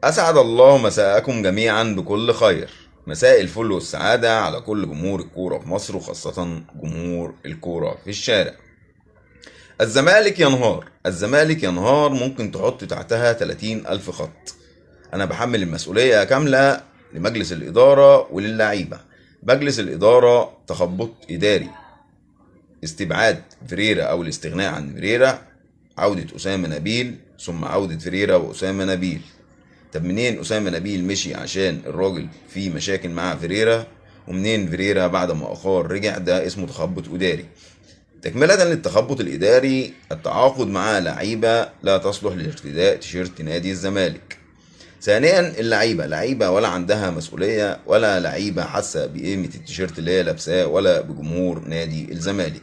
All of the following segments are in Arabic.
أسعد الله مساءكم جميعا بكل خير. مساء الفل والسعادة على كل جمهور الكورة في مصر، وخاصة جمهور الكورة في الشارع. الزمالك ينهار، الزمالك ينهار، ممكن تحط تحتها 30 ألف خط. أنا بحمل المسؤولية كاملة لمجلس الإدارة وللعيبة. مجلس الإدارة تخبط إداري، استبعاد فيريرا أو الاستغناء عن فيريرا، عودة أسامة نبيل، ثم عودة فيريرا وأسامة نبيل. طب منين أسامة نبيل مشي عشان الراجل فيه مشاكل مع فيريرا، ومنين فيريرا بعد ما أخار رجع؟ ده اسمه تخبط إداري. تكملة للتخبط الإداري، التعاقد مع لعيبة لا تصلح لارتداء تيشيرت نادي الزمالك. ثانيا، اللعيبة لعيبة ولا عندها مسؤولية، ولا لعيبة حاسة بقيمة التيشيرت اللي هي لابساه، ولا بجمهور نادي الزمالك.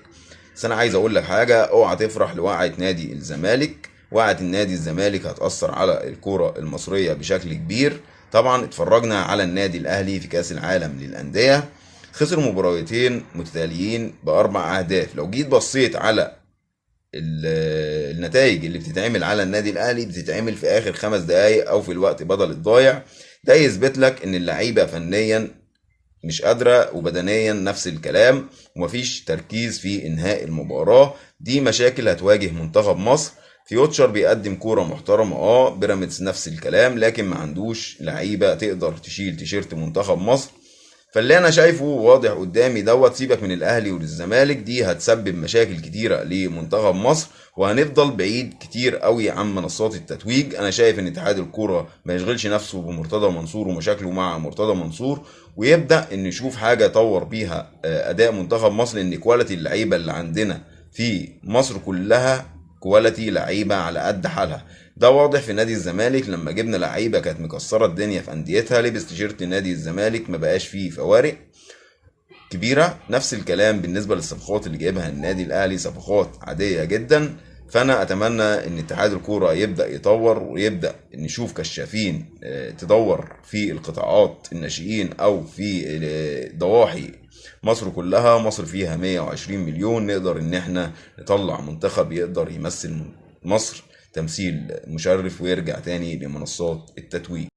بس أنا عايز أقول لك حاجة، أوعى تفرح لوقعة نادي الزمالك. وقعة النادي الزمالك هتأثر على الكرة المصرية بشكل كبير. طبعا اتفرجنا على النادي الأهلي في كأس العالم للأندية، خسر مباراتين متتاليين بأربع أهداف. لو جيت بصيت على النتائج اللي بتتعمل على النادي الاهلي، بتتعمل في اخر 5 دقايق او في الوقت بدل الضايع. ده يثبت لك ان اللعيبه فنيا مش قادره، وبدنيا نفس الكلام، ومفيش تركيز في انهاء المباراه. دي مشاكل هتواجه منتخب مصر. فيوتشر بيقدم كوره محترمه، بيراميدز نفس الكلام، لكن ما عندوش لعيبه تقدر تشيل تيشيرت منتخب مصر. فاللي انا شايفه واضح قدامي سيبك من الاهلي والزمالك، دي هتسبب مشاكل كتيره لمنتخب مصر، وهنفضل بعيد كتير قوي عن منصات التتويج. انا شايف ان اتحاد الكوره ما يشغلش نفسه بمرتضى منصور ومشاكله مع مرتضى منصور، ويبدا ان يشوف حاجه يطور بيها اداء منتخب مصر. ان كواليتي اللعيبه اللي عندنا في مصر كلها كواليتي لعيبه على قد حالها. ده واضح في نادي الزمالك، لما جبنا لعيبه كانت مكسره الدنيا في انديتها، لبس تيشيرت نادي الزمالك ما بقاش فيه فوارق كبيره. نفس الكلام بالنسبه للصفقات اللي جايبها النادي الاهلي، صفقات عاديه جدا. فانا اتمنى ان اتحاد الكوره يبدا يطور، ويبدا نشوف كشافين تدور في القطاعات الناشئين او في ضواحي مصر كلها. مصر فيها 120 مليون، نقدر ان احنا نطلع منتخب يقدر يمثل مصر تمثيل مشرف، ويرجع تاني لمنصات التتويج.